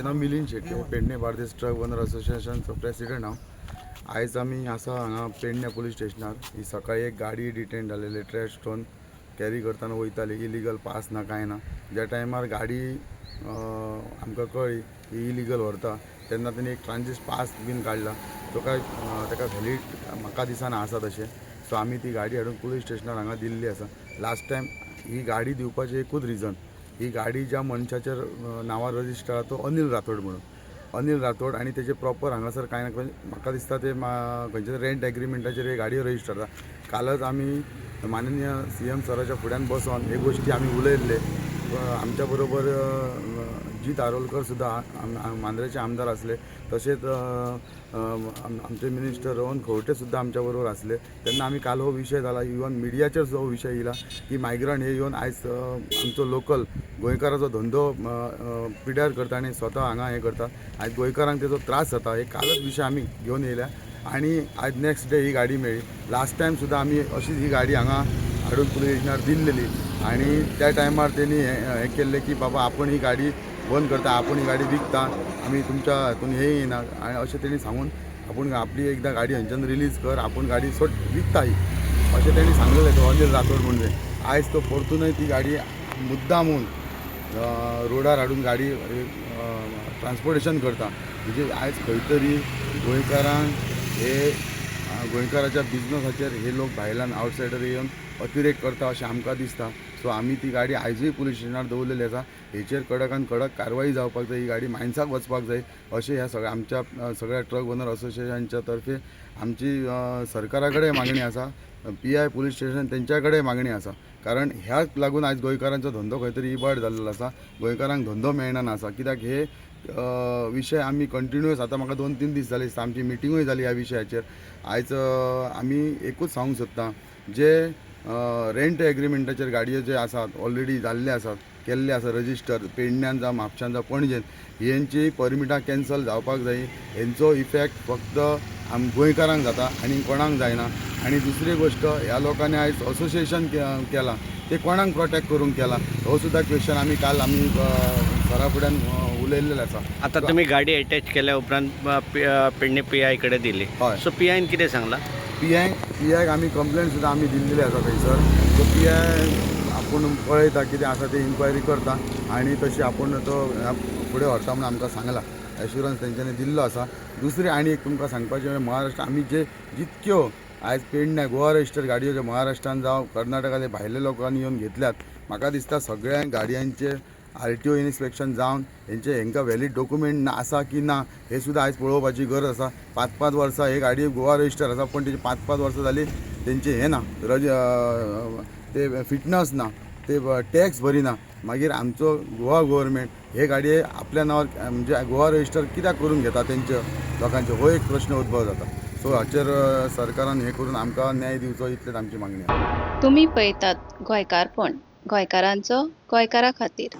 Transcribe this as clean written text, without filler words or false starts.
नाव Milind Shetty, Pernem Bardez truck owner असोसिएशनचो president हांव. आयज आमी आसा हांगा पेडणे पुलीस स्टेशनार. ही सकाळी एक गाडी डिटेन जालेली ट्रॅश स्टोन कॅरी करतना वयताली, इलिगल पास ना कांय ना. ज्या टायमार गाडी आमकां कळ्ळी ही इलिगल व्हरता तेन्ना तेणी एक ट्रांजिट पास बीन काडला. ताका व्हॅलीड म्हाका दिसना आसा तशें. सो आमी ती गाडी हाडून पुलीस स्टेशनार हांगा दिल्ली आसा. लास्ट टायम ही गाडी दिवपाचें एकूच रिजन, ही गाडी ज्या मनशाचेर नांवार रजिस्टर आहा तो अनिल राठोड म्हणून. अनिल राठोड आनी तेजे प्रॉपर हांगासर कांय ना, म्हाका दिसता ते खंयच्या रेंट एग्रीमेंटाचेर हे गाडयो रजिस्टर आसा. कालच आमी माननीय CM सराच्या फुड्यान बसून हे गोश्टी आमी उलयल्ले. आमच्या बरोबर जीत आरोलकर सुद्दां मांद्रेचे आमदार आसले, तशेंच आमचे मिनिस्टर रोहन खंवटे सुद्दां आमच्या बरोबर आसले. तेन्ना आमी काल हो विशय जाला, इवन मिडियाचेर जो विशय येयला की मायग्रंट हे येवन आयज आमचो लोकल गोंयकाराचो धंदो पिड्यार करता आनी स्वता हांगा हे करता. आयज गोंयकारांक तेजो त्रास जाता, एक कालच विशय आमी घेवन येयल्या आनी आयज नेक्स्ट डे ही गाडी मेळ्ळी. लास्ट टायम सुद्दां आमी अशीच ही गाडी हांगा हाडून पुलीस स्टेशनार दिल्लेली आनी त्या टायमार तेणी हें केल्लें की बाबा आपण ही गाडी बंद करता, आपण ही गाडी विकता, आमी तुमच्या हातून हे येना आनी अशें तेणी सांगून आपूण आपली एकदां गाडी हांच्यान रिलीज कर, आपूण गाडी विकता ही अशें तेणी सांगलेलें तो अनिल राठोड म्हणजे. आयज तो परतूनय ती गाडी मुद्दामून रोडार हाडून गाडी ट्रान्सपोर्टेशन करता. म्हणजे आयज खंय तरी गोंयकारांक हे गोंयकाराच्या बिजनसाचेर हे लोक भायल्यान आवटसायडर येवन अतिरेक करता अशें आमकां दिसता. सो आमी ती गाडी आयजूय पुलीस स्टेशनार दवरलेली आसा. हेचेर कडकान कडक कारवाई जावपाक जाय, ही गाडी मायन्साक वचपाक जाय अशें ह्या आमच्या सगळ्या ट्रक ओनर असोसिएशनच्या तर्फे आमची सरकारा कडेन मागणी आसा, PI पुलीस स्टेशन तेंच्या कडेन मागणी आसा. कारण ह्याक लागून आयज गोंयकारांचो धंदो खंय तरी इबाड जाल्लो आसा, गोंयकारांक धंदो मेळना आसा. कित्याक हे विशय आमी कंटिन्युअस आतां म्हाका 2-3 दीस जाले दिसता आमची मिटिंगूय जाली ह्या विशयाचेर. आयज आमी एकूच सांगूंक सोदता, जे रेंट एग्रीमेंटाचेर गाडयो जे आसात ऑलरेडी जाल्ले आसात, केल्ले आसा रजिस्टर पेडण्यान जावं म्हापशान जावं पणजेन, हेंची परमिटां कॅन्सल जावपाक जाय. हेंचो इफेक्ट फक्त गोंयकारांक जाता आनी कोणाक जायना. आनी दुसरी गोश्ट, ह्या लोकांनी आयज असोसिएशन केलां ते कोणाक प्रोटेक्ट करूंक केला हो सुद्दां क्वेश्चन आमी काल आमी सरा फुड्यान उलयल्लें आसा. आता तुम्ही गाडी अटॅच केल्या उपरांत पेडणे PI कडे दिली. हय, सो PI कितें सांगला? PI आमी कंप्लेंट सुद्दां आमी दिल्लेली आसा थंयसर. सो PI आपूण पळयता कितें आसा ते इन्क्वायरी करता आनी तशी आपूण तो फुडें व्हरता म्हणून आमकां सांगला, एश्युरन्स तेंच्यांनी दिल्लो आसा. दुसरी आनी एक तुमकां सांगपाचें म्हणजे महाराष्ट्र आमी जितक्यो आयज पेडणे गोवा रजिस्टर गाडयो ज्यो महाराष्ट्रान जावं कर्नाटकाचे भायले लोकांनी येवन घेतल्यात, म्हाका दिसता सगळ्या गाडयांचे RTO इन्स्पेक्शन जावन हेंका व्हॅलीड डॉक्युमेंट आसा की ना हे सुद्दां आयज पळोवपाची गरज आसा. 5-5 वर्सां हे गाडयो गोवा रजिस्टर आसा, पण तेची 5-5 वर्सां जाली तेंचे हे ना, ते फिटनस ना, ते टॅक्स भरिना. मागीर आमचो गोवा गव्हर्मेंट हे गाडये आपल्या नांवार म्हणजे गोवा रजिस्टर कित्याक करून घेता तेंच्या लोकांचे, हो एक प्रश्न उद्भव जाता. सो हाचेर सरकारान हे करून आमकां न्याय दिवचो इतलेच आमची मागणी आसा. तुम्ही पळयतात गोंयकारपण, गोंयकारांचो गोंयकारा खातीर.